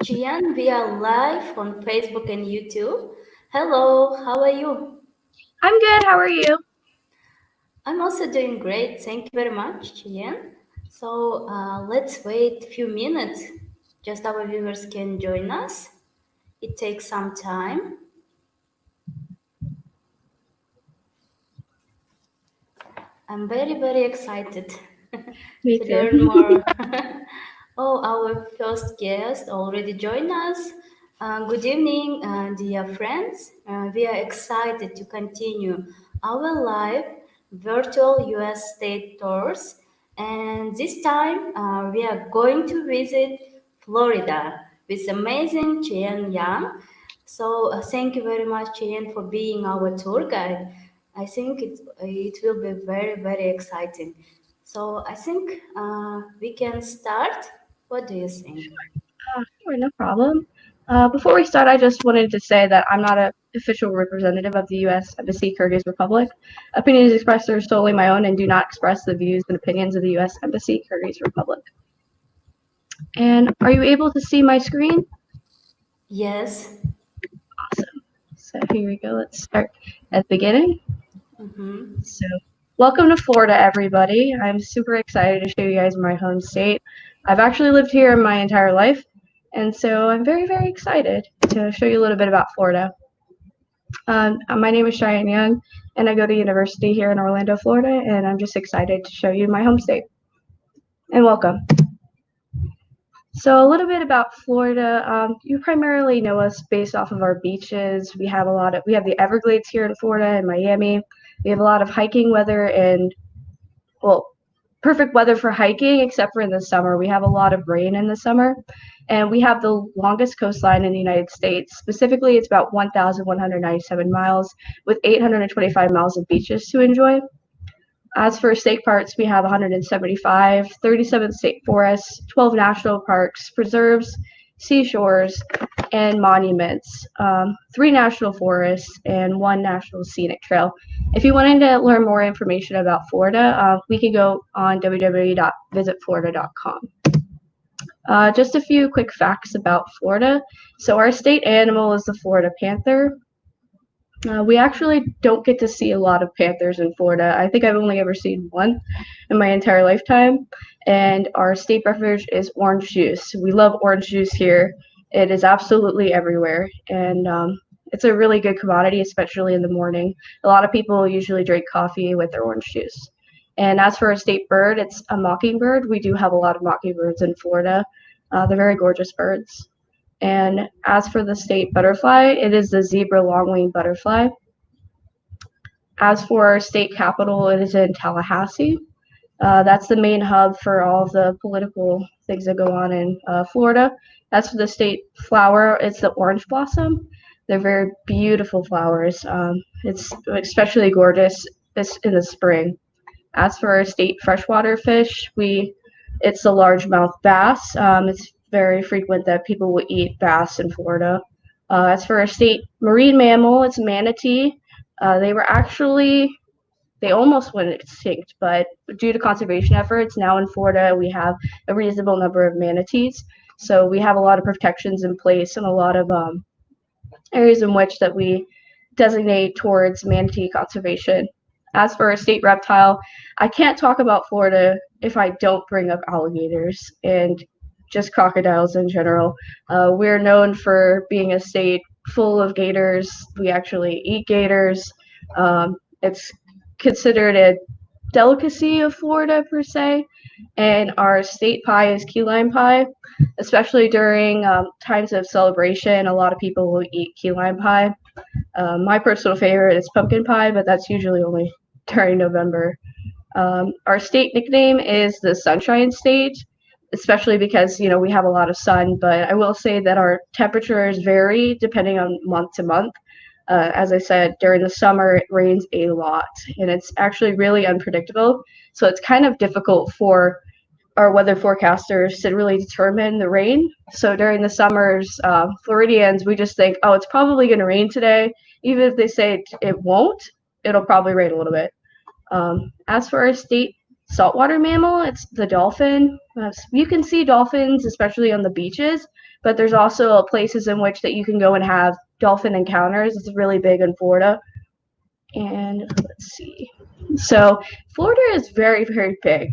Jian, we are live on Facebook and YouTube. Hello, how are you? I'm good. How are you? I'm also doing great. Thank you very much, Jian. So let's wait a few minutes. Just our viewers can join us. It takes some time. I'm very, very excited Me to too. learn more. Oh, our first guest already joined us. Good evening, dear friends. We are excited to continue our live virtual US state tours. And this time we are going to visit Florida with amazing Cheyenne Yang. So thank you very much, Cheyenne, for being our tour guide. I think it will be very, very exciting. So I think we can start. What do you think? Sure, no problem. Before we start, I just wanted to say that I'm not an official representative of the U.S. Embassy, Kyrgyz Republic. Opinions expressed are solely my own and do not express the views and opinions of the U.S. Embassy, Kyrgyz Republic. And are you able to see my screen? Yes. Awesome. So here we go. Let's start at the beginning. Mm-hmm. So, welcome to Florida, everybody. I'm super excited to show you guys my home state. I've actually lived here my entire life, and so I'm very, very excited to show you a little bit about Florida. My name is Cheyenne Young, and I go to university here in Orlando, Florida, and I'm just excited to show you my home state. And welcome. So, a little bit about Florida. You primarily know us based off of our beaches. We have the Everglades here in Florida and Miami. We have a lot of hiking weather and well, perfect weather for hiking, except for in the summer. We have a lot of rain in the summer, and we have the longest coastline in the United States. Specifically, it's about 1,197 miles with 825 miles of beaches to enjoy. As for state parks, we have 175, 37 state forests, 12 national parks, preserves, seashores, and monuments, three national forests, and one national scenic trail. If you wanted to learn more information about Florida, we can go on www.visitflorida.com. Just a few quick facts about Florida. So, our state animal is the Florida panther. We actually don't get to see a lot of panthers in Florida. I think I've only ever seen one in my entire lifetime. And our state beverage is orange juice. We love orange juice here. It is absolutely everywhere. And it's a really good commodity, especially in the morning. A lot of people usually drink coffee with their orange juice. And as for a state bird, it's a mockingbird. We do have a lot of mockingbirds in Florida. They're very gorgeous birds. And as for the state butterfly, it is the zebra longwing butterfly. As for our state capital, it is in Tallahassee. That's the main hub for all of the political things that go on in Florida. As for the state flower, it's the orange blossom. They're very beautiful flowers. It's especially gorgeous in the spring. As for our state freshwater fish, it's the largemouth bass. It's very frequent that people will eat bass in Florida. As for our state marine mammal, it's manatee. They were actually they almost went extinct, but due to conservation efforts, now in Florida we have a reasonable number of manatees. So we have a lot of protections in place and a lot of areas in which that we designate towards manatee conservation. As for a state reptile, I can't talk about Florida if I don't bring up alligators and just crocodiles in general. We're known for being a state full of gators. We actually eat gators. It's considered a delicacy of Florida per se, and our state pie is key lime pie, especially during times of celebration. A lot of people will eat key lime pie. My personal favorite is pumpkin pie, but that's usually only during November. Our state nickname is the Sunshine State, especially because we have a lot of sun. But I will say that our temperatures vary depending on month to month. As I said, during the summer it rains a lot, and it's actually really unpredictable. So it's kind of difficult for our weather forecasters to really determine the rain. So during the summers, Floridians, we just think, oh, it's probably going to rain today. Even if they say it won't, it'll probably rain a little bit. As for our state saltwater mammal. It's the dolphin. You can see dolphins, especially on the beaches, but there's also places in which that you can go and have dolphin encounters. It's really big in Florida. And let's see. So Florida is very, very big.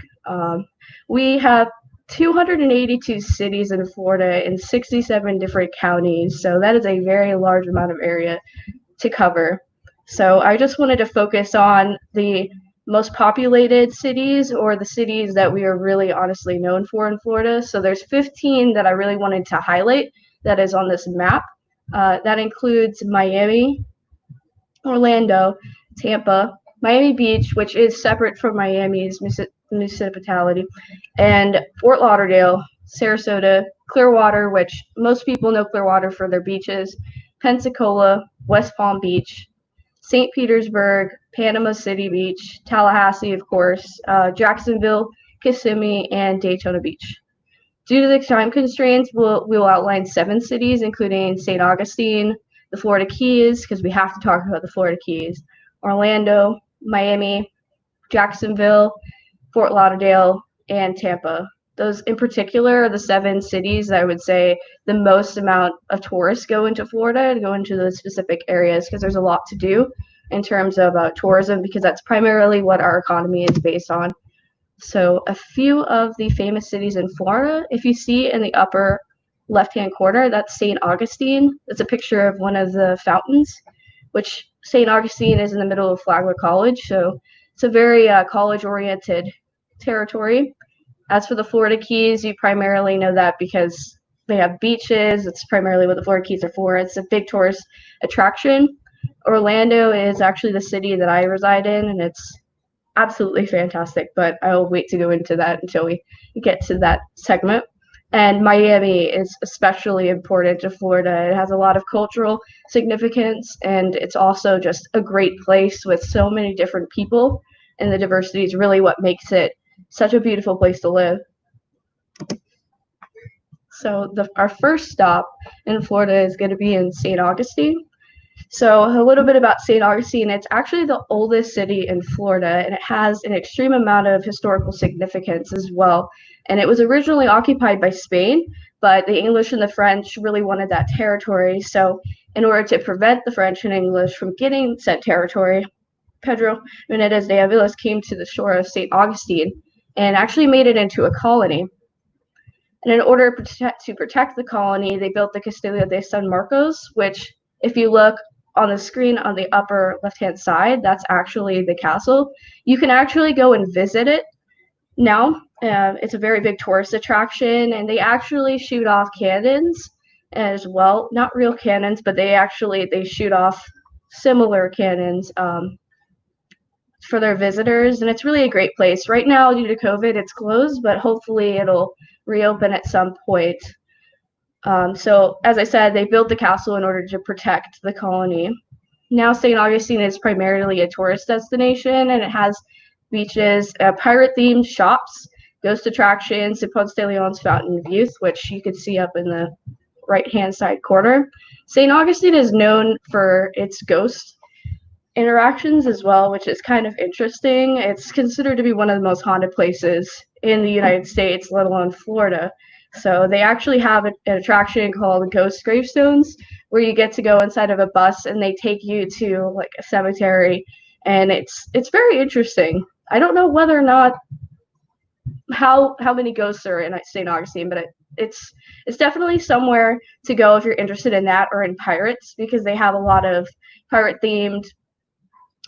We have 282 cities in Florida in 67 different counties. So that is a very large amount of area to cover. So I just wanted to focus on the most populated cities or the cities that we are really honestly known for in Florida. So there's 15 that I really wanted to highlight that is on this map. That includes Miami, Orlando, Tampa, Miami Beach, which is separate from Miami's municipality, and Fort Lauderdale, Sarasota, Clearwater, which most people know Clearwater for their beaches, Pensacola, West Palm Beach, St. Petersburg, Panama City Beach, Tallahassee, of course, Jacksonville, Kissimmee, and Daytona Beach. Due to the time constraints, we'll outline 7 cities, including St. Augustine, the Florida Keys, because we have to talk about the Florida Keys, Orlando, Miami, Jacksonville, Fort Lauderdale, and Tampa. Those in particular are the 7 cities that I would say the most amount of tourists go into Florida to go into those specific areas because there's a lot to do in terms of tourism because that's primarily what our economy is based on. So a few of the famous cities in Florida, if you see in the upper left-hand corner, that's St. Augustine. It's a picture of one of the fountains, which St. Augustine is in the middle of Flagler College. So it's a very college-oriented territory. As for the Florida Keys, you primarily know that because they have beaches. It's primarily what the Florida Keys are for. It's a big tourist attraction. Orlando is actually the city that I reside in, and it's absolutely fantastic, but I'll wait to go into that until we get to that segment. And Miami is especially important to Florida. It has a lot of cultural significance, and it's also just a great place with so many different people, and the diversity is really what makes it such a beautiful place to live. So our first stop in Florida is going to be in St. Augustine. So a little bit about St. Augustine. It's actually the oldest city in Florida, and it has an extreme amount of historical significance as well. And it was originally occupied by Spain, but the English and the French really wanted that territory. So in order to prevent the French and English from getting said territory, Pedro Menendez de Avilas came to the shore of St. Augustine and actually made it into a colony. And in order to protect the colony, they built the Castillo de San Marcos, which, if you look on the screen on the upper left-hand side, that's actually the castle. You can actually go and visit it now. It's a very big tourist attraction, and they actually shoot off cannons as well. Not real cannons, but they shoot off similar cannons for their visitors, and it's really a great place. Right now, due to COVID, it's closed, but hopefully it'll reopen at some point. So, as I said, they built the castle in order to protect the colony. Now, St. Augustine is primarily a tourist destination, and it has beaches, pirate-themed shops, ghost attractions, and Ponce de Leon's Fountain of Youth, which you can see up in the right-hand side corner. St. Augustine is known for its ghost interactions as well, which is kind of interesting. It's considered to be one of the most haunted places in the United States, let alone Florida. So they actually have an attraction called Ghost Gravestones, where you get to go inside of a bus and they take you to like a cemetery, and it's very interesting. I don't know whether or not how many ghosts are in St. Augustine, but it's definitely somewhere to go if you're interested in that or in pirates, because they have a lot of pirate themed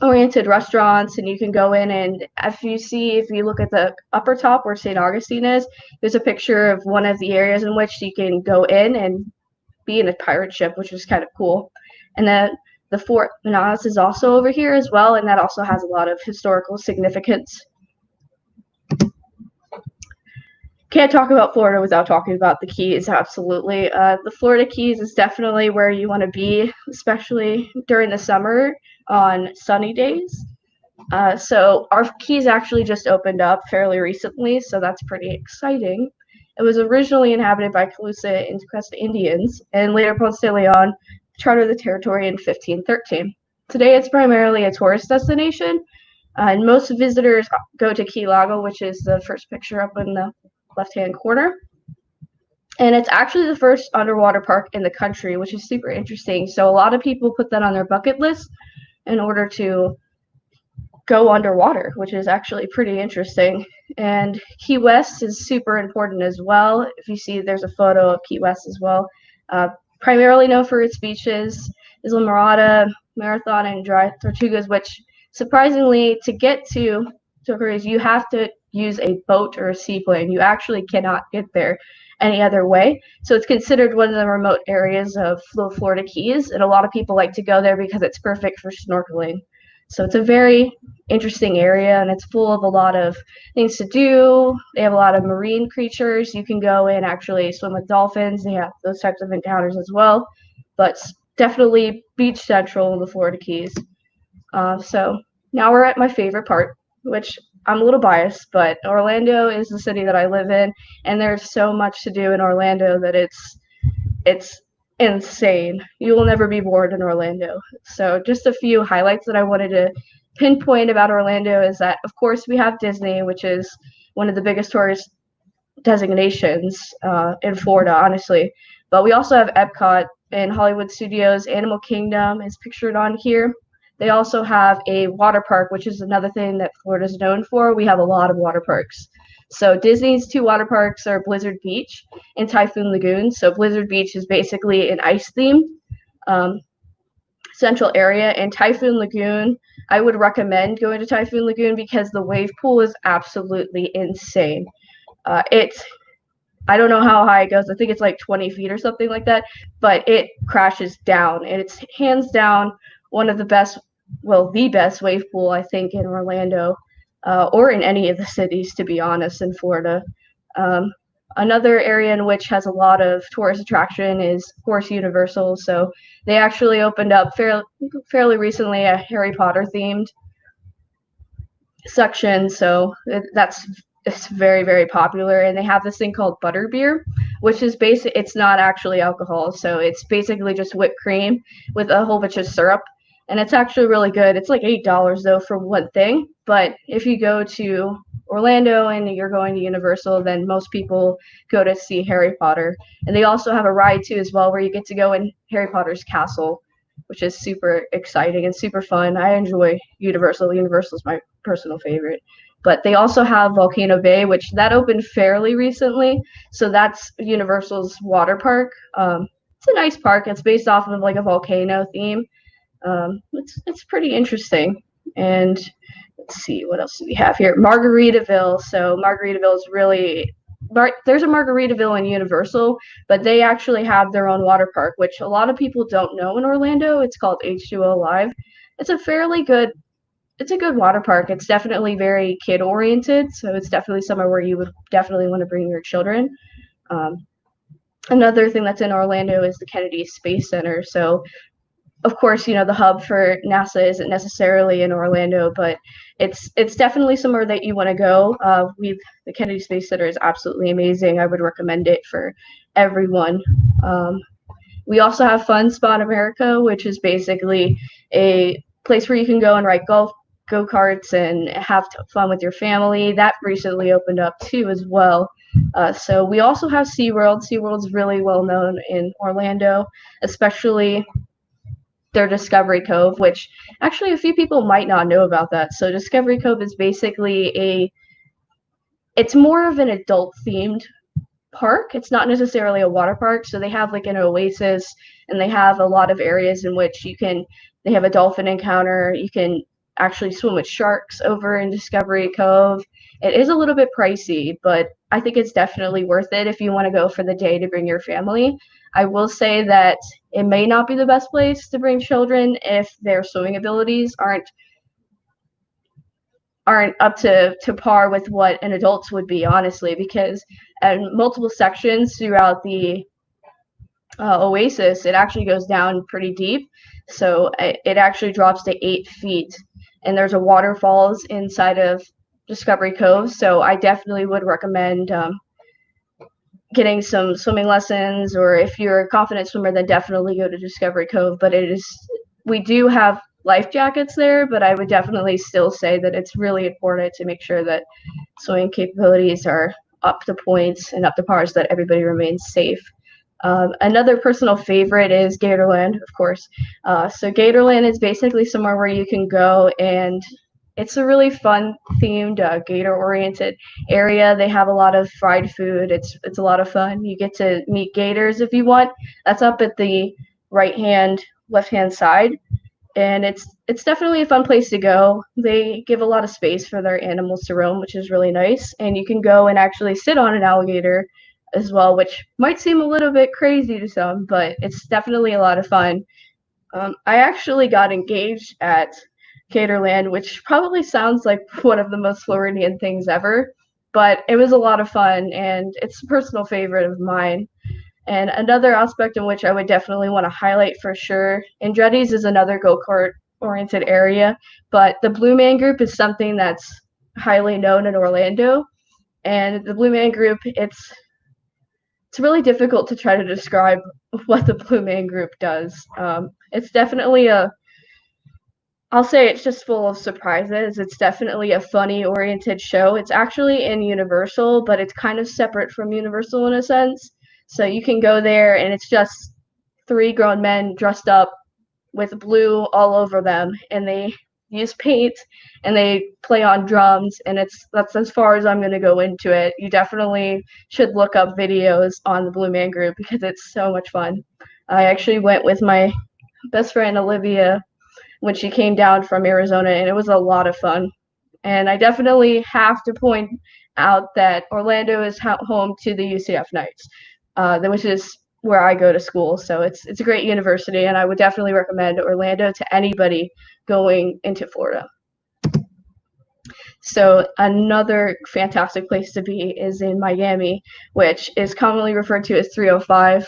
oriented restaurants, and you can go in, and if you look at the upper top where St. Augustine is, there's a picture of one of the areas in which you can go in and be in a pirate ship, which is kind of cool. And then the Fort Manaus is also over here as well, and that also has a lot of historical significance. Can't talk about Florida without talking about the Keys, absolutely. The Florida Keys is definitely where you want to be, especially during the summer on sunny days. So our Keys actually just opened up fairly recently, so that's pretty exciting. It was originally inhabited by Calusa and Crest Indians, and later Ponce de Leon chartered the territory in 1513. Today it's primarily a tourist destination, And most visitors go to Key Largo, which is the first picture up in the left-hand corner. And it's actually the first underwater park in the country, which is super interesting. So a lot of people put that on their bucket list in order to go underwater, which is actually pretty interesting. And Key West is super important as well. If you see, there's a photo of Key West as well. Uh, Primarily known for its beaches, Islamorada, Marathon, and Dry Tortugas, which surprisingly, to get to Tortugas, you have to use a boat or a seaplane. You actually cannot get there any other way. So it's considered one of the remote areas of the Florida Keys, and a lot of people like to go there because it's perfect for snorkeling. So it's a very interesting area, and it's full of a lot of things to do. They have a lot of marine creatures. You can go and actually swim with dolphins. They have those types of encounters as well. But definitely beach central in the Florida Keys. So now we're at my favorite part, which I'm a little biased, but Orlando is the city that I live in, and there's so much to do in Orlando that it's insane. You will never be bored in Orlando. So just a few highlights that I wanted to pinpoint about Orlando is that, of course, we have Disney, which is one of the biggest tourist designations in Florida, honestly. But we also have Epcot and Hollywood Studios. Animal Kingdom is pictured on here. They also have a water park, which is another thing that Florida is known for. We have a lot of water parks. So Disney's two water parks are Blizzard Beach and Typhoon Lagoon. So Blizzard Beach is basically an ice theme central area, and Typhoon Lagoon, I would recommend going to Typhoon Lagoon because the wave pool is absolutely insane. It's I don't know how high it goes. I think it's like 20 feet or something like that, but it crashes down, and it's hands down one of the best, well, the best wave pool I think in Orlando, or in any of the cities, to be honest, in Florida. Um, Another area in which has a lot of tourist attraction is, of course, Universal. So they actually opened up fairly recently a Harry Potter themed section. So that's it's very, very popular, and they have this thing called butterbeer, which is basic. It's not actually alcohol, so it's basically just whipped cream with a whole bunch of syrup, and it's actually really good. It's like $8 though for one thing, but if you go to Orlando and you're going to Universal, then most people go to see Harry Potter, and they also have a ride too as well where you get to go in Harry Potter's castle, which is super exciting and super fun. I enjoy Universal. Universal is my personal favorite. But they also have Volcano Bay, which that opened fairly recently. So that's Universal's water park. It's a nice park. It's based off of like a volcano theme. It's pretty interesting. And let's see, what else do we have here? Margaritaville. So Margaritaville is really there's a Margaritaville in Universal, but they actually have their own water park, which a lot of people don't know in Orlando. It's called H2O Live. It's a fairly good it's a good water park. It's definitely very kid oriented, so it's definitely somewhere where you would definitely want to bring your children. Um, Another thing that's in Orlando is the Kennedy Space Center. So, of course, you know the hub for NASA isn't necessarily in Orlando, but it's definitely somewhere that you want to go. The Kennedy Space Center is absolutely amazing. I would recommend it for everyone. We also have Fun Spot America, which is basically a place where you can go and ride go-karts and have fun with your family. That recently opened up too as well. So we also have SeaWorld. SeaWorld's really well known in Orlando, especially their Discovery Cove, which actually a few people might not know about that. So Discovery Cove is basically it's more of an adult themed park. It's not necessarily a water park. So they have like an oasis, and they have a lot of areas in which they have a dolphin encounter. You can actually swim with sharks over in Discovery Cove. It is a little bit pricey, but I think it's definitely worth it if you want to go for the day to bring your family. I will say that it may not be the best place to bring children if their swimming abilities aren't up to par with what an adult's would be, honestly, because in multiple sections throughout the oasis, it actually goes down pretty deep. So it actually drops to 8 feet, and there's a waterfalls inside of Discovery Cove. So I definitely would recommend getting some swimming lessons, or if you're a confident swimmer, then definitely go to Discovery Cove. But we do have life jackets there, but I would definitely still say that it's really important to make sure that swimming capabilities are up to points and up to par so that everybody remains safe. Another personal favorite is Gatorland, of course. So Gatorland is basically somewhere where you can go, and it's a really fun themed gator-oriented area. They have a lot of fried food. It's a lot of fun. You get to meet gators if you want. That's up at the right hand, left hand side, and it's definitely a fun place to go. They give a lot of space for their animals to roam, which is really nice. And you can go and actually sit on an alligator as well, which might seem a little bit crazy to some, but it's definitely a lot of fun. I actually got engaged at Caterland, which probably sounds like one of the most Floridian things ever, but it was a lot of fun and it's a personal favorite of mine. And another aspect in which I would definitely want to highlight for sure, Andretti's is another go-kart oriented area, but the Blue Man Group is something that's highly known in Orlando. And the Blue Man Group, it's really difficult to try to describe what the Blue Man Group does. It's definitely I'll say it's just full of surprises. It's definitely a funny oriented show. It's actually in Universal, but it's kind of separate from Universal in a sense. So you can go there and it's just three grown men dressed up with blue all over them, and they use paint and they play on drums, and that's as far as I'm going to go into it. You definitely should look up videos on the Blue Man Group because it's so much fun. I actually went with my best friend Olivia when she came down from Arizona, and it was a lot of fun. And I definitely have to point out that Orlando is home to the UCF Knights, which is where I go to school. So it's a great university, and I would definitely recommend Orlando to anybody going into Florida. So another fantastic place to be is in Miami, which is commonly referred to as 305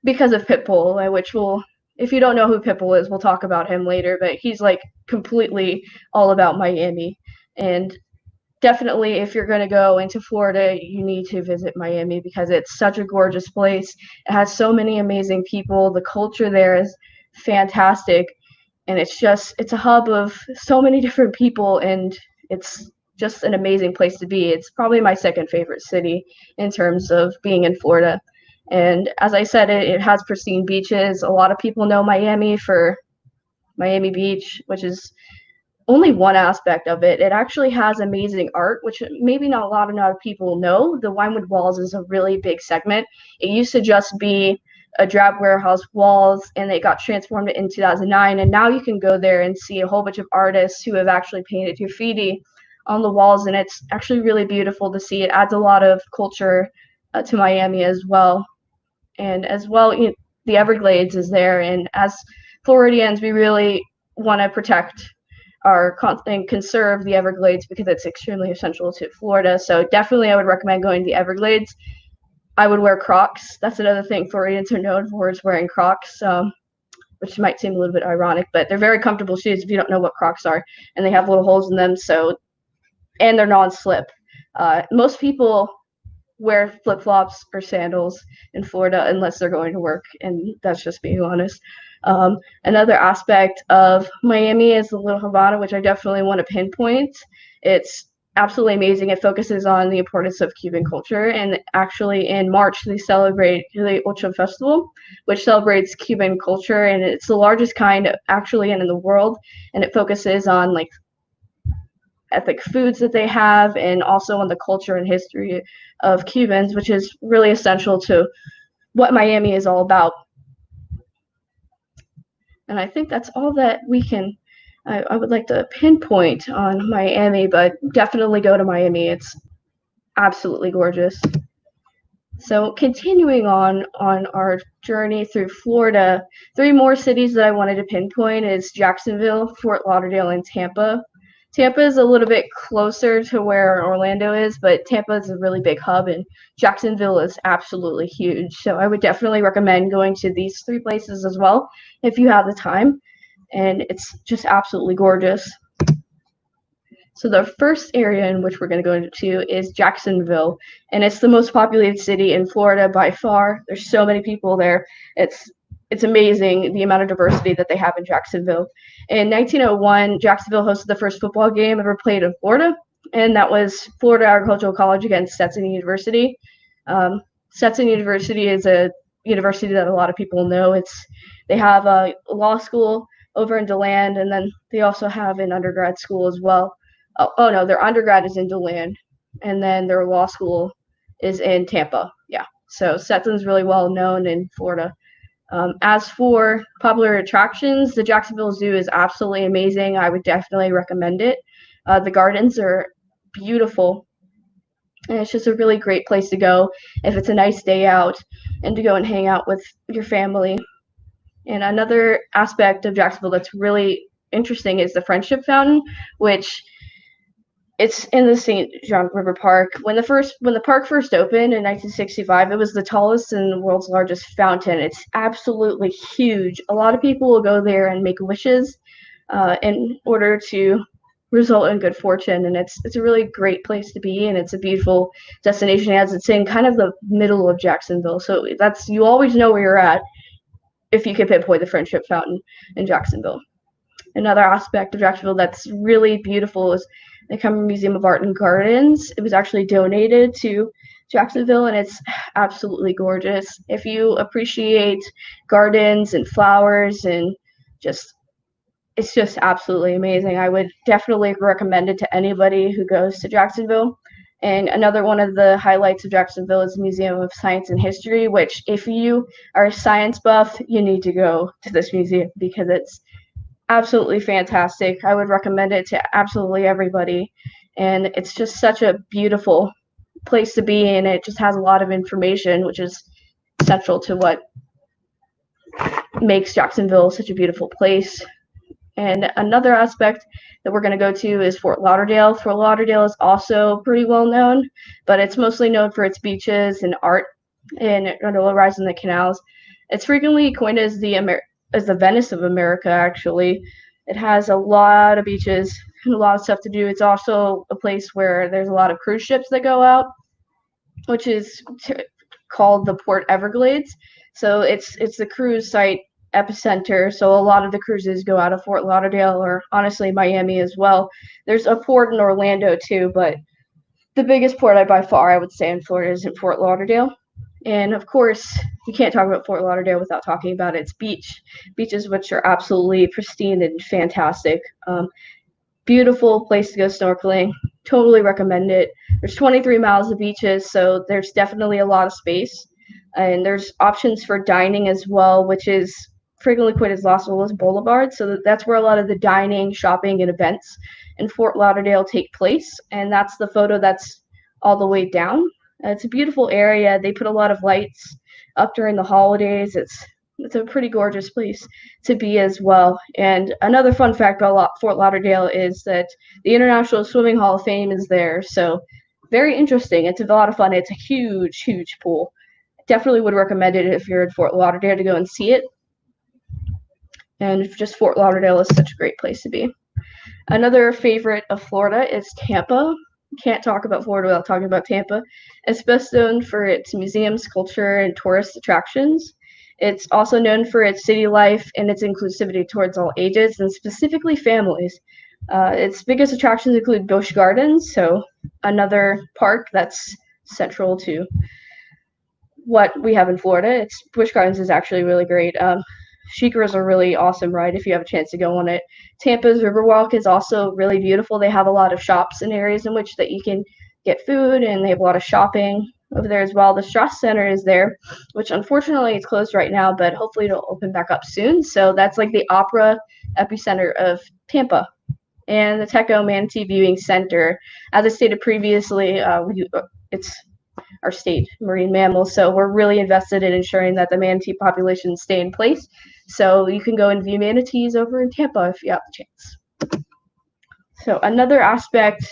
because of Pitbull, which will, if you don't know who Pitbull is, we'll talk about him later, but he's like completely all about Miami. And definitely, if you're going to go into Florida, you need to visit Miami because it's such a gorgeous place. It has so many amazing people. The culture there is fantastic, and it's a hub of so many different people, and it's just an amazing place to be. It's probably my second favorite city in terms of being in Florida. And as I said, it has pristine beaches. A lot of people know Miami for Miami Beach, which is only one aspect of it. It actually has amazing art, which maybe not a lot of people know. The Winewood Walls is a really big segment. It used to just be a drab warehouse walls, and it got transformed in 2009. And now you can go there and see a whole bunch of artists who have actually painted graffiti on the walls, and it's actually really beautiful to see. It adds a lot of culture to Miami as well. And as well, the Everglades is there, and as Floridians, we really want to protect and conserve the Everglades because it's extremely essential to Florida. So definitely I would recommend going to the Everglades. I would wear Crocs. That's another thing Floridians are known for, is wearing Crocs, which might seem a little bit ironic, but they're very comfortable shoes if you don't know what Crocs are, and they have little holes in them, and they're non-slip. Most people wear flip-flops or sandals in Florida unless they're going to work, and that's just being honest. Another aspect of Miami is the Little Havana, which I definitely want to pinpoint. It's absolutely amazing. It focuses on the importance of Cuban culture, and actually in March they celebrate the Ocho Festival, which celebrates Cuban culture, and it's the largest kind actually in the world, and it focuses on like ethnic foods that they have, and also on the culture and history of Cubans, which is really essential to what Miami is all about. And I think that's all that I would like to pinpoint on Miami, but definitely go to Miami. It's absolutely gorgeous. So continuing on our journey through Florida, three more cities that I wanted to pinpoint is Jacksonville, Fort Lauderdale, and Tampa. Tampa is a little bit closer to where Orlando is, but Tampa is a really big hub, and Jacksonville is absolutely huge. So I would definitely recommend going to these three places as well if you have the time, and it's just absolutely gorgeous. So the first area in which we're going to go into is Jacksonville, and it's the most populated city in Florida by far. There's so many people there. It's it's amazing the amount of diversity that they have in Jacksonville. In 1901, Jacksonville hosted the first football game ever played in Florida, and that was Florida Agricultural College against Stetson University. Stetson University is a university that a lot of people know. They have a law school over in DeLand, and then they also have an undergrad school as well. Oh no, their undergrad is in DeLand, and then their law school is in Tampa. Yeah, so Stetson's really well known in Florida. As for popular attractions, the Jacksonville Zoo is absolutely amazing. I would definitely recommend it. The gardens are beautiful, and it's just a really great place to go if it's a nice day out and to go and hang out with your family. And another aspect of Jacksonville that's really interesting is the Friendship Fountain, which it's in the St. John River Park. When the park first opened in 1965, it was the tallest and the world's largest fountain. It's absolutely huge. A lot of people will go there and make wishes in order to result in good fortune, and it's a really great place to be, and it's a beautiful destination as it's in kind of the middle of Jacksonville. So that's, you always know where you're at if you can pinpoint the Friendship Fountain in Jacksonville. Another aspect of Jacksonville that's really beautiful is the Cumberland Museum of Art and Gardens. It was actually donated to Jacksonville, and it's absolutely gorgeous. If you appreciate gardens and flowers and it's just absolutely amazing. I would definitely recommend it to anybody who goes to Jacksonville. And another one of the highlights of Jacksonville is the Museum of Science and History, which if you are a science buff, you need to go to this museum because it's absolutely fantastic. I would recommend it to absolutely everybody. And it's just such a beautiful place to be in. It just has a lot of information, which is central to what makes Jacksonville such a beautiful place. And another aspect that we're going to go to is Fort Lauderdale. Fort Lauderdale is also pretty well known, but it's mostly known for its beaches and art and gondola rides in the canals. It's frequently coined as the Venice of America, actually. It has a lot of beaches and a lot of stuff to do. It's also a place where there's a lot of cruise ships that go out, which is called the Port Everglades. So it's the cruise site epicenter. So a lot of the cruises go out of Fort Lauderdale, or honestly Miami as well. There's a port in Orlando too, but the biggest port by far I would say in Florida is in Fort Lauderdale. And of course, you can't talk about Fort Lauderdale without talking about its beaches, which are absolutely pristine and fantastic. Beautiful place to go snorkeling. Totally recommend it. There's 23 miles of beaches, so there's definitely a lot of space. And there's options for dining as well, which is frequently quoted as Las Olas Boulevard. So that's where a lot of the dining, shopping, and events in Fort Lauderdale take place. And that's the photo that's all the way down. It's a beautiful area. They put a lot of lights up during the holidays. It's a pretty gorgeous place to be as well. And another fun fact about Fort Lauderdale is that the International Swimming Hall of Fame is there. So very interesting. It's a lot of fun. It's a huge, huge pool. Definitely would recommend it if you're in Fort Lauderdale to go and see it. And just Fort Lauderdale is such a great place to be. Another favorite of Florida is Tampa. Can't talk about Florida without talking about Tampa. It's best known for its museums, culture, and tourist attractions. It's also known for its city life and its inclusivity towards all ages, and specifically families. Its biggest attractions include Busch Gardens, so another park that's central to what we have in Florida. Busch Gardens is actually really great. SheiKra is a really awesome ride if you have a chance to go on it. Tampa's Riverwalk is also really beautiful. They have a lot of shops and areas in which that you can get food, and they have a lot of shopping over there as well. The Strauss Center is there, which unfortunately is closed right now, but hopefully it'll open back up soon. So that's like the opera epicenter of Tampa. And the Teco Manatee Viewing Center, as I stated previously, it's our state marine mammal, so we're really invested in ensuring that the manatee populations stay in place. So you can go and view manatees over in Tampa if you have the chance. So another aspect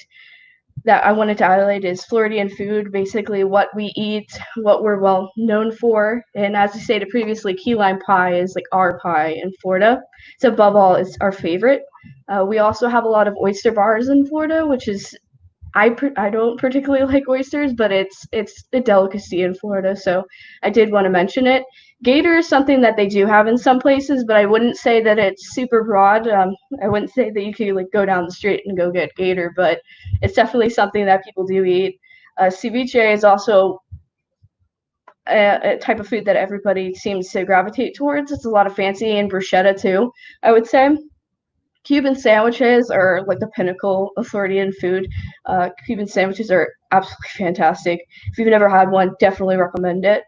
that I wanted to highlight is Floridian food, basically what we eat, what we're well known for. And as I stated previously, key lime pie is like our pie in Florida. So above all, it's our favorite. We also have a lot of oyster bars in Florida, which is I don't particularly like oysters, but it's a delicacy in Florida, so I did want to mention it. Gator is something that they do have in some places, but I wouldn't say that it's super broad. I wouldn't say that you could like go down the street and go get gator, but it's definitely something that people do eat. Ceviche is also a type of food that everybody seems to gravitate towards. It's a lot of fancy, and bruschetta too, I would say. Cuban sandwiches are like the pinnacle of Floridian food. Cuban sandwiches are absolutely fantastic. If you've never had one, definitely recommend it.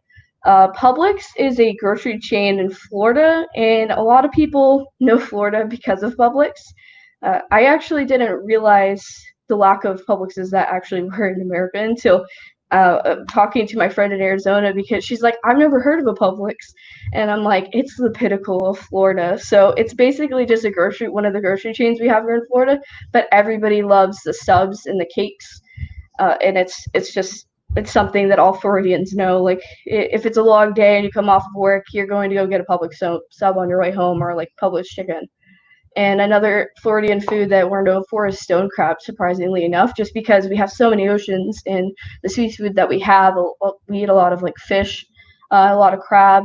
Publix is a grocery chain in Florida, and a lot of people know Florida because of Publix. I actually didn't realize the lack of Publixes that actually were in America until talking to my friend in Arizona, because she's like, I've never heard of a Publix. And I'm like, it's the pinnacle of Florida. So it's basically just one of the grocery chains we have here in Florida, but everybody loves the subs and the cakes. And it's something that all Floridians know. Like if it's a long day and you come off of work, you're going to go get a Publix sub on your way home, or like Publix chicken. And another Floridian food that we're known for is stone crab, surprisingly enough, just because we have so many oceans and the seafood that we have. We eat a lot of like fish, a lot of crab,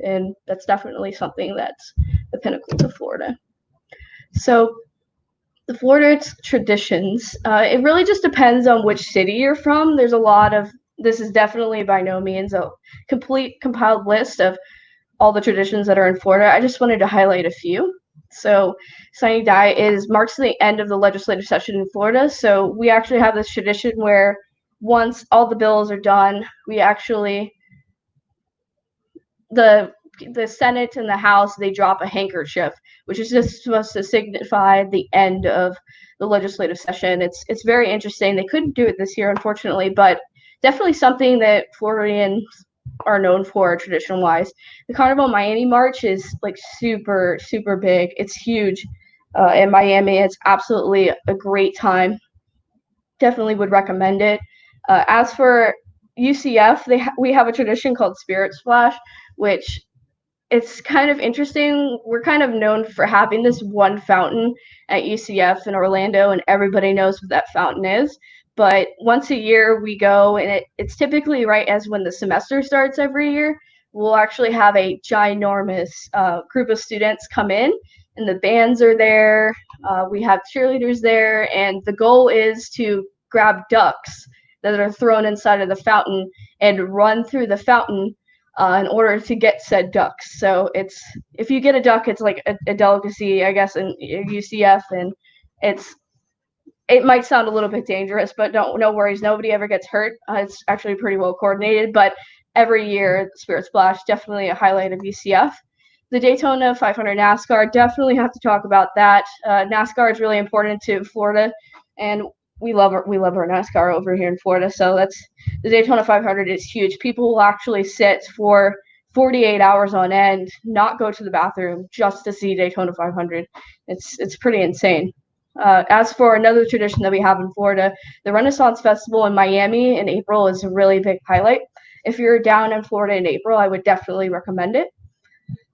and that's definitely something that's the pinnacle of Florida. So the Florida traditions, it really just depends on which city you're from. There's a lot of, this is definitely by no means a complete compiled list of all the traditions that are in Florida. I just wanted to highlight a few. So Sine Die marks the end of the legislative session in Florida. So we actually have this tradition where once all the bills are done, we actually the Senate and the House, they drop a handkerchief, which is just supposed to signify the end of the legislative session. It's very interesting. They couldn't do it this year, unfortunately, but definitely something that Floridians are known for tradition wise. The Carnival Miami March is like super, super big. It's huge in Miami. It's absolutely a great time. Definitely would recommend it. As for UCF, we have a tradition called Spirit Splash, which it's kind of interesting. We're kind of known for having this one fountain at UCF in Orlando, and everybody knows what that fountain is. But once a year we go, and it's typically right as when the semester starts every year. We'll actually have a ginormous group of students come in, and the bands are there. We have cheerleaders there, and the goal is to grab ducks that are thrown inside of the fountain and run through the fountain in order to get said ducks. So if you get a duck, it's like a delicacy, I guess, in UCF, and it might sound a little bit dangerous, but no worries, nobody ever gets hurt. It's actually pretty well coordinated, but every year, Spirit Splash, definitely a highlight of UCF. The Daytona 500 NASCAR, definitely have to talk about that. NASCAR is really important to Florida, and we love our NASCAR over here in Florida. So the Daytona 500 is huge. People will actually sit for 48 hours on end, not go to the bathroom, just to see Daytona 500. It's pretty insane. As for another tradition that we have in Florida, the Renaissance Festival in Miami in April is a really big highlight. If you're down in Florida in April, I would definitely recommend it.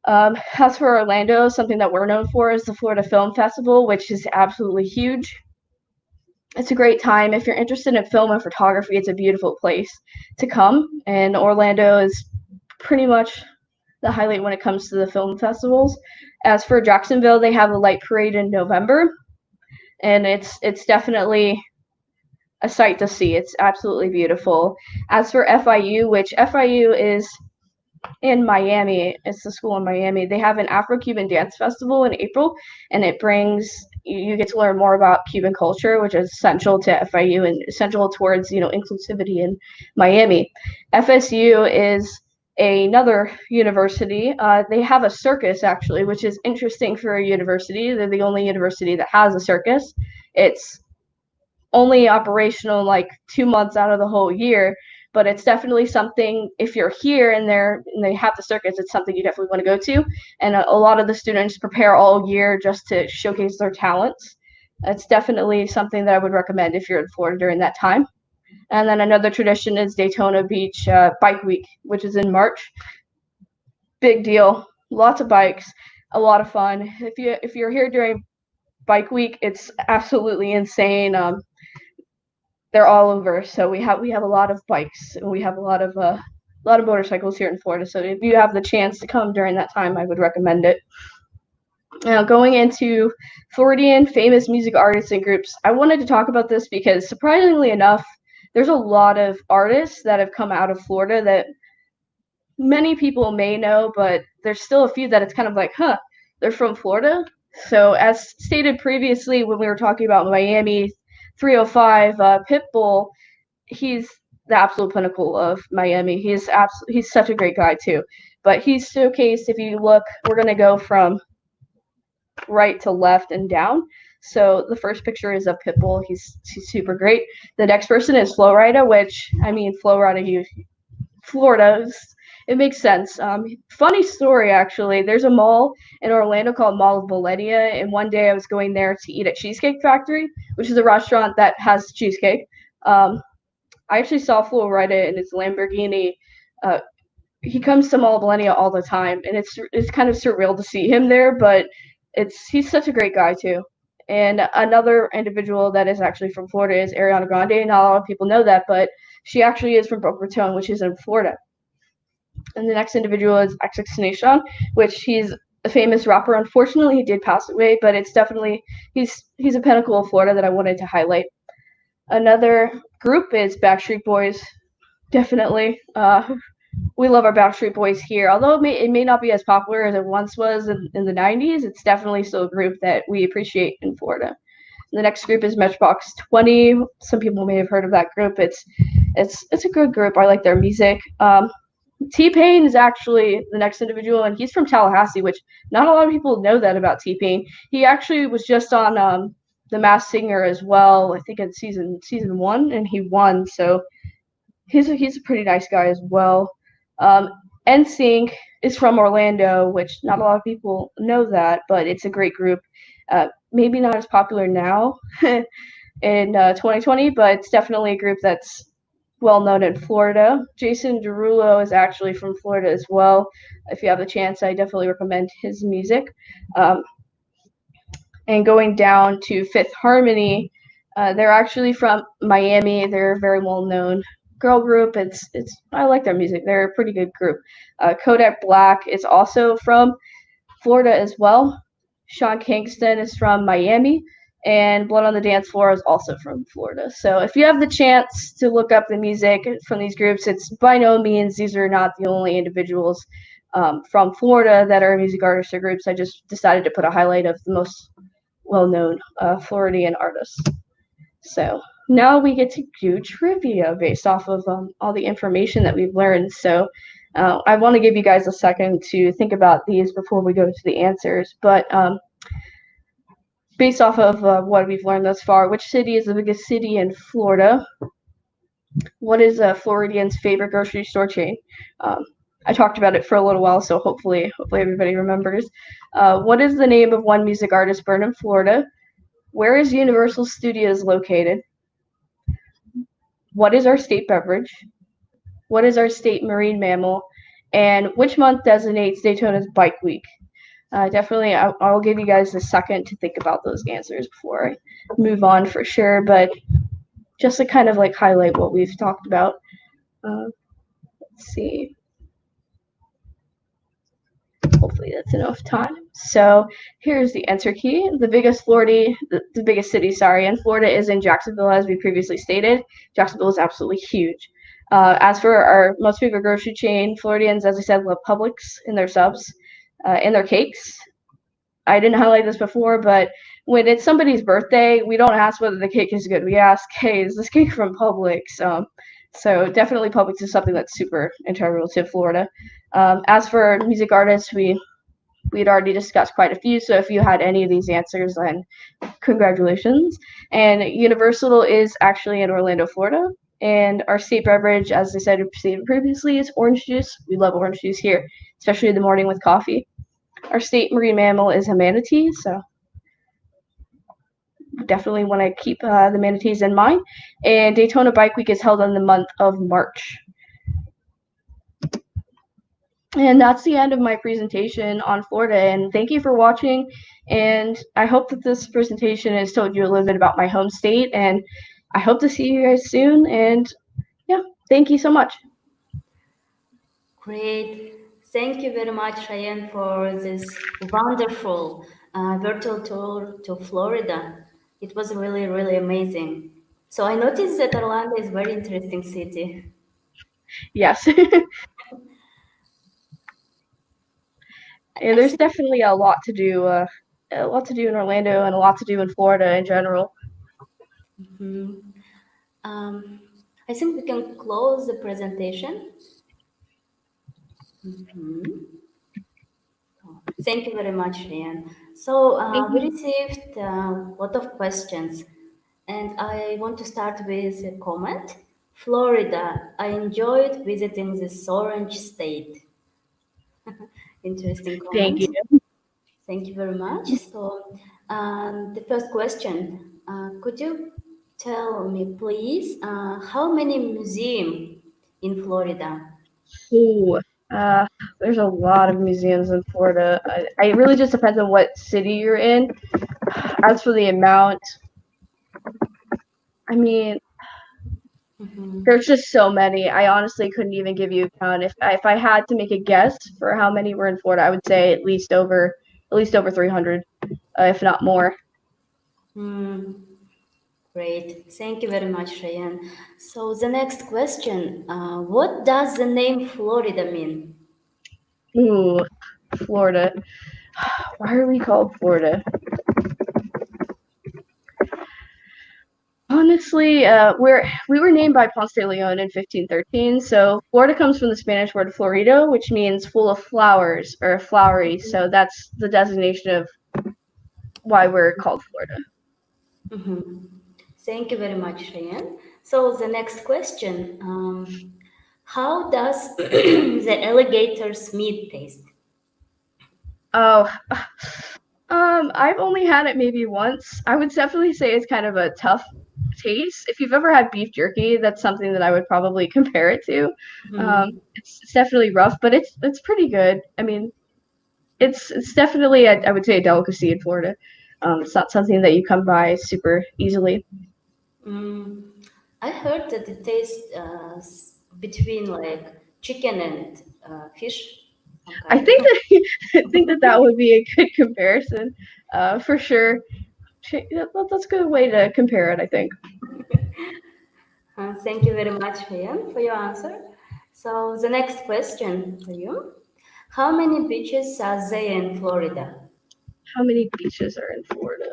As for Orlando, something that we're known for is the Florida Film Festival, which is absolutely huge. It's a great time. If you're interested in film and photography, it's a beautiful place to come. And Orlando is pretty much the highlight when it comes to the film festivals. As for Jacksonville, they have a light parade in November, and it's definitely a sight to see. It's absolutely beautiful. As for FIU, which FIU is in Miami, it's the school in Miami, they have an Afro-Cuban dance festival in April, and you get to learn more about Cuban culture, which is essential to FIU and essential towards, inclusivity in Miami. FSU is another university. They have a circus, actually, which is interesting for a university. They're the only university that has a circus. It's only operational like 2 months out of the whole year, but it's definitely something. If you're here and they have the circus, it's something you definitely want to go to. And a lot of the students prepare all year just to showcase their talents. It's definitely something that I would recommend if you're in Florida during that time. And then another tradition is Daytona Beach Bike Week, which is in March. Big deal, lots of bikes, a lot of fun. If you're here during Bike Week, it's absolutely insane. They're all over. So we have a lot of bikes, and we have a lot of lot of motorcycles here in Florida. So if you have the chance to come during that time, I would recommend it. Now, going into Floridian famous music artists and groups, I wanted to talk about this because surprisingly enough, there's a lot of artists that have come out of Florida that many people may know, but there's still a few that it's kind of like, huh, they're from Florida. So, as stated previously when we were talking about Miami 305, Pitbull, he's the absolute pinnacle of Miami. He's such a great guy too. But he's showcased. If you look, we're gonna go from right to left and down. So the first picture is of Pitbull. He's super great. The next person is Flo Rida, which I mean, Flo Rida, Florida. It makes sense. Funny story, actually. There's a mall in Orlando called Mall of Millennia, and one day I was going there to eat at Cheesecake Factory, which is a restaurant that has cheesecake. Um, I actually saw Flo Rida in his Lamborghini. Uh, he comes to Mall of Millennia all the time, and it's kind of surreal to see him there, but he's such a great guy too. And another individual that is actually from Florida is Ariana Grande. Not a lot of people know that, but she actually is from Boca Raton, which is in Florida. And the next individual is XXXTentacion, which he's a famous rapper. Unfortunately, he did pass away, but it's definitely he's a pinnacle of Florida that I wanted to highlight. Another group is Backstreet Boys. Definitely, we love our Backstreet Boys here. Although it may not be as popular as it once was in the '90s, it's definitely still a group that we appreciate in Florida. The next group is Matchbox 20. Some people may have heard of that group. It's a good group. I like their music. T-Pain is actually the next individual, and he's from Tallahassee, which not a lot of people know that about T-Pain. He actually was just on The Masked Singer as well. I think in season 1, and he won. So he's a pretty nice guy as well. NSYNC is from Orlando, which not a lot of people know that, but it's a great group. Maybe not as popular now in 2020, but it's definitely a group that's well known in Florida. Jason Derulo is actually from Florida as well. If you have the chance, I definitely recommend his music. And going down to Fifth Harmony, they're actually from Miami. They're a very well known girl group. I like their music. They're a pretty good group. Kodak Black is also from Florida as well. Sean Kingston is from Miami, and Blood on the Dance Floor is also from Florida. So if you have the chance to look up the music from these groups, it's by no means these are not the only individuals from Florida that are music artists or groups. I just decided to put a highlight of the most well-known Floridian artists. So now we get to do trivia based off of all the information that we've learned. So I want to give you guys a second to think about these before we go to the answers. But based off of what we've learned thus far, which city is the biggest city in Florida? What is a Floridian's favorite grocery store chain? I talked about it for a little while, so hopefully everybody remembers. What is the name of one music artist born in Florida? Where is Universal Studios located? What is our state beverage? What is our state marine mammal? And which month designates Daytona's Bike Week? Definitely, I'll give you guys a second to think about those answers before I move on for sure. But just to kind of like highlight what we've talked about. Let's see. Hopefully that's enough time. So here's the answer key. The biggest city, in Florida is in Jacksonville, as we previously stated. Jacksonville is absolutely huge. As for our most favorite grocery chain, Floridians, as I said, love Publix in their subs, in their cakes. I didn't highlight this before, but when it's somebody's birthday, we don't ask whether the cake is good. We ask, hey, is this cake from Publix? So definitely Publix is something that's super integral to Florida. As for music artists, we'd already discussed quite a few, so if you had any of these answers, then congratulations. And Universal is actually in Orlando, Florida. And our state beverage, as I said previously, is orange juice. We love orange juice here, especially in the morning with coffee. Our state marine mammal is a manatee, so definitely want to keep the manatees in mind. And Daytona Bike Week is held in the month of March. And that's the end of my presentation on Florida, and thank you for watching, and I hope that this presentation has told you a little bit about my home state, and I hope to see you guys soon, and yeah, thank you so much. Great. Thank you very much, Cheyenne, for this wonderful virtual tour to Florida. It was really, really amazing. So I noticed that Orlando is a very interesting city. Yes. Yeah, I there's think, definitely a lot to do in Orlando and a lot to do in Florida in general. mhm. um, I think we can close the presentation. Mhm. Thank you very much, Ryan. So Thank we you. received a lot of questions, and I want to start with a comment. Florida, I enjoyed visiting this orange state. Interesting Thank comment. you. Thank you very much. So the first question, could you tell me, please, how many museums in Florida? Ooh, uh, there's a lot of museums in Florida. It really just depends on what city you're in. As for the amount, I mean, Mhm. there's just so many. I honestly couldn't even give you a count. If I had to make a guess for how many were in Florida, I would say at least over 300, if not more. Hmm. Great. Thank you very much, Ryan. So the next question, what does the name Florida mean? Ooh, Florida. Why are we called Florida? Honestly, we were named by Ponce de Leon in 1513. So Florida comes from the Spanish word florido, which means full of flowers or flowery. So that's the designation of why we're called Florida. Mhm. Thank you very much, Ryan. So the next question, how does the alligator's meat taste? Oh, I've only had it maybe once. I would definitely say it's kind of a tough taste. If you've ever had beef jerky, that's something that I would probably compare it to. Mhm. It's definitely rough, but it's pretty good. I mean, it's definitely I would say a delicacy in Florida. It's not something that you come by super easily. Mm, I heard that it tastes between like chicken and fish, some I kind. think that I think that that would be a good comparison, for sure. That's a good way to compare it. I think. Thank you very much, Ryan, for your answer. So the next question for you. How many beaches are there in Florida? How many beaches are in Florida?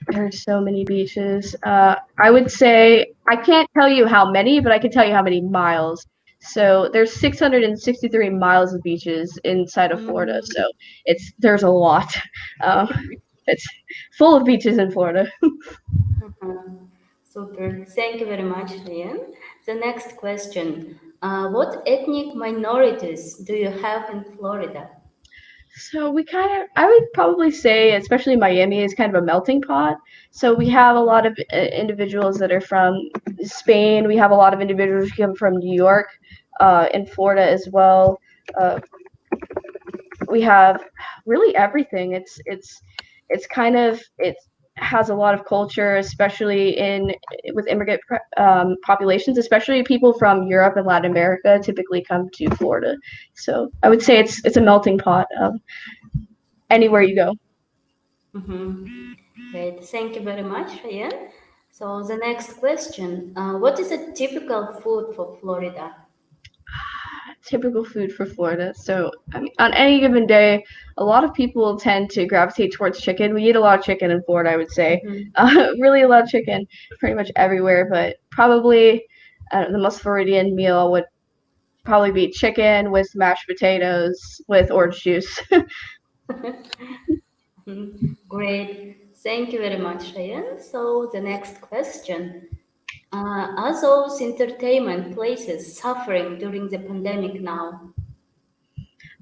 There are so many beaches. I would say I can't tell you how many, but I can tell you how many miles. So there's 663 miles of beaches inside of Florida. Mm, So there's a lot. Um, it's full of beaches in Florida. uh-huh. Super. Thank you very much, Ryan. The next question. What ethnic minorities do you have in Florida? So I would probably say, especially Miami, is kind of a melting pot. So we have a lot of individuals that are from Spain. We have a lot of individuals who come from New York, in Florida as well. Uh, we have really everything. It's kind of it has a lot of culture, especially in with immigrant populations, especially people from Europe and Latin America typically come to Florida. So I would say it's a melting pot of anywhere you go. Mm-hmm. Great. Thank you very much, Ryan. So the next question. What is a typical food for Florida? Typical food for Florida. So, I mean, on any given day, a lot of people tend to gravitate towards chicken. We eat a lot of chicken in Florida, I would say. Mm-hmm. Really a lot of chicken pretty much everywhere, but probably the most Floridian meal would probably be chicken with mashed potatoes with orange juice. Great. Thank you very much, Ryan. So the next question. Are those entertainment places suffering during the pandemic now?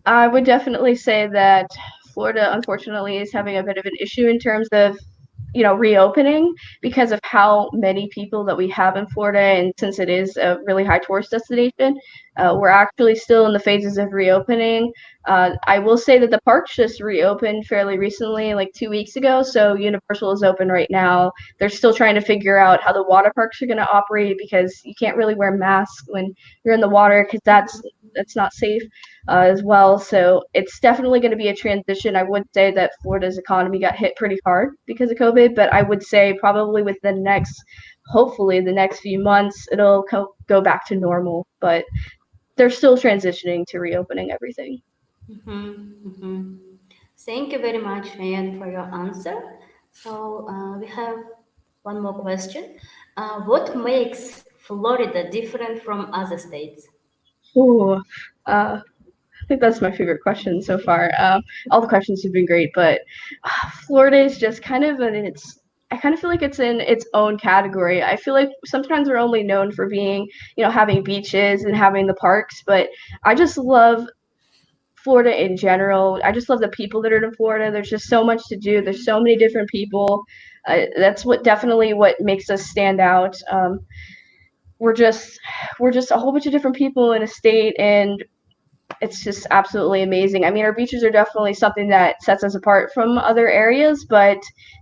I would definitely say that Florida, unfortunately, is having a bit of an issue in terms of reopening because of how many people that we have in Florida, and since it is a really high tourist destination, we're actually still in the phases of reopening. I will say that the parks just reopened fairly recently, like 2 weeks ago. So Universal is open right now. They're still trying to figure out how the water parks are going to operate because you can't really wear masks when you're in the water because that's not safe as well. So it's definitely going to be a transition. I would say that Florida's economy got hit pretty hard because of COVID, but I would say probably hopefully the next few months, it'll go back to normal. But they're still transitioning to reopening everything. Mm-hmm. Thank you very much, Ryan, for your answer. So we have one more question. What makes Florida different from other states? Ooh, I think that's my favorite question so far. All the questions have been great, but Florida is just kind of I kind of feel like it's in its own category. I feel like sometimes we're only known for being, having beaches and having the parks, but I just love Florida in general. I just love the people that are in Florida. There's just so much to do. There's so many different people. That's what makes us stand out. We're just we're just a whole bunch of different people in a state, and it's just absolutely amazing. I mean, our beaches are definitely something that sets us apart from other areas, but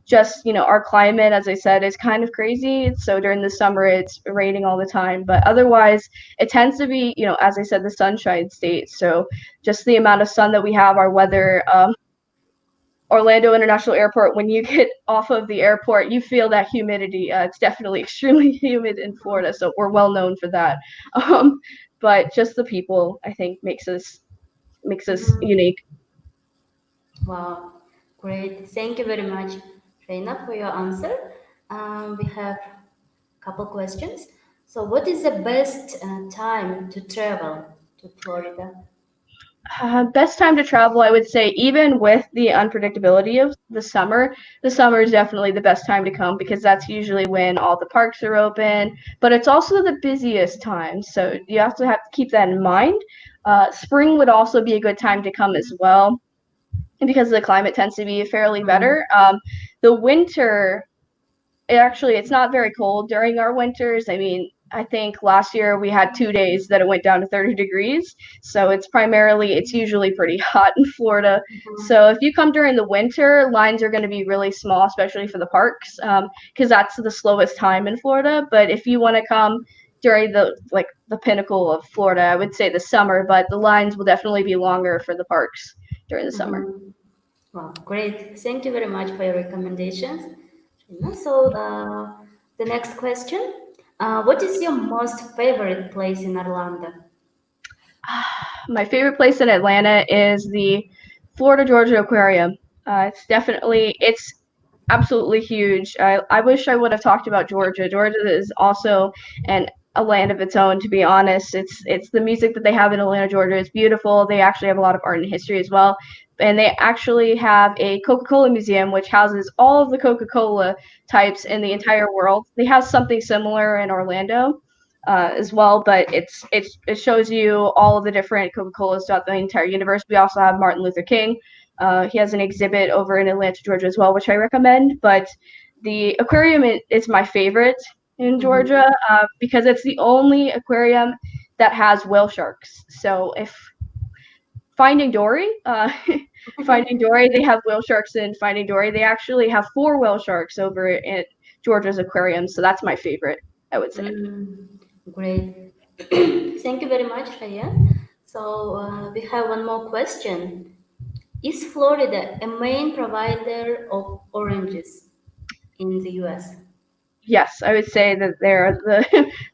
just, our climate, as I said, is kind of crazy. So during the summer, it's raining all the time, but otherwise, it tends to be, as I said, the sunshine state. So just the amount of sun that we have, our weather, Orlando International Airport, when you get off of the airport, you feel that humidity. It's definitely extremely humid in Florida, so we're well known for that. Um, but just the people, I think, makes us Mhm. unique. Wow, great. Thank you very much, Reina, for your answer. We have a couple questions. So, what is the best time to travel to Florida? Best time to travel, I would say, even with the unpredictability of the summer is definitely the best time to come because that's usually when all the parks are open. But it's also the busiest time, so you have to keep that in mind. Spring would also be a good time to come as well, because the climate tends to be fairly Mhm. better. The winter, it's not very cold during our winters. I mean, I think last year we had 2 days that it went down to 30 degrees. So it's usually pretty hot in Florida. Mhm. So if you come during the winter, lines are going to be really small, especially for the parks, because that's the slowest time in Florida. But if you want to come during the pinnacle of Florida, I would say the summer, but the lines will definitely be longer for the parks during the summer. Mhm. Wow, great. Thank you very much for your recommendations. So, the next question. What is your most favorite place in Orlando? My favorite place in Atlanta is the Florida Georgia Aquarium. It's absolutely huge. I wish I would have talked about Georgia. Georgia is also a land of its own, to be honest. It's the music that they have in Atlanta, Georgia is beautiful. They actually have a lot of art and history as well. And they actually have a Coca-Cola museum which houses all of the Coca-Cola types in the entire world. They have something similar in Orlando as well, but it shows you all of the different Coca-Colas throughout the entire universe. We also have Martin Luther King. He has an exhibit over in Atlanta, Georgia as well, which I recommend. But the aquarium is my favorite in Mhm. Georgia because it's the only aquarium that has whale sharks. So if Finding Dory, Finding Dory, they have whale sharks in Finding Dory. They actually have four whale sharks over at Georgia's aquarium. So that's my favorite, I would say. Mm, great. Thank you very much, Raya. So, we have one more question. Is Florida a main provider of oranges in the US? Yes, I would say that they're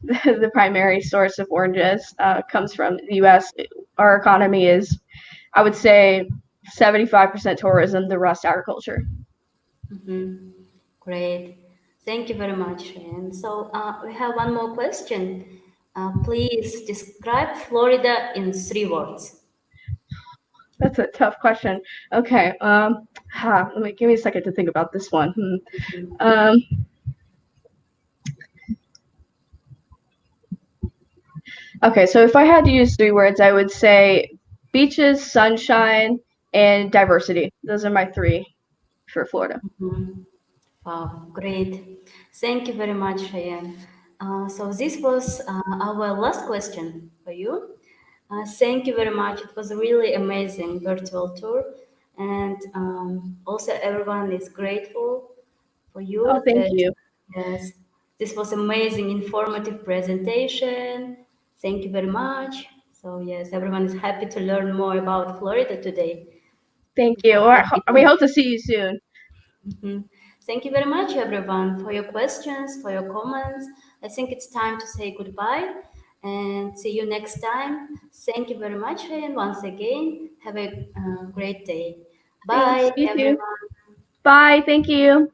the primary source of oranges comes from the U.S. Our economy is, I would say, 75% tourism, the rest agriculture. Mhm. Great. Thank you very much, Ryan. So, we have one more question. Please describe Florida in 3 words. That's a tough question. Okay, give me a second to think about this one. Um, okay, so if I had to use 3 words, I would say beaches, sunshine, and diversity. Those are my three for Florida. Mhm. Wow, great. Thank you very much, Cheyenne. So this was our last question for you. Thank you very much. It was a really amazing virtual tour, and also everyone is grateful for Oh, you thank that you. yes, this was amazing, informative presentation. Thank you very much. So yes, everyone is happy to learn more about Florida today. Thank It you. was We really hope to see you soon. Mhm. Thank you very much, everyone, for your questions, for your comments. I think it's time to say goodbye and see you next time. Thank you very much, and once again, have a great day. Thanks. Bye, You too. everyone. Bye. Thank you.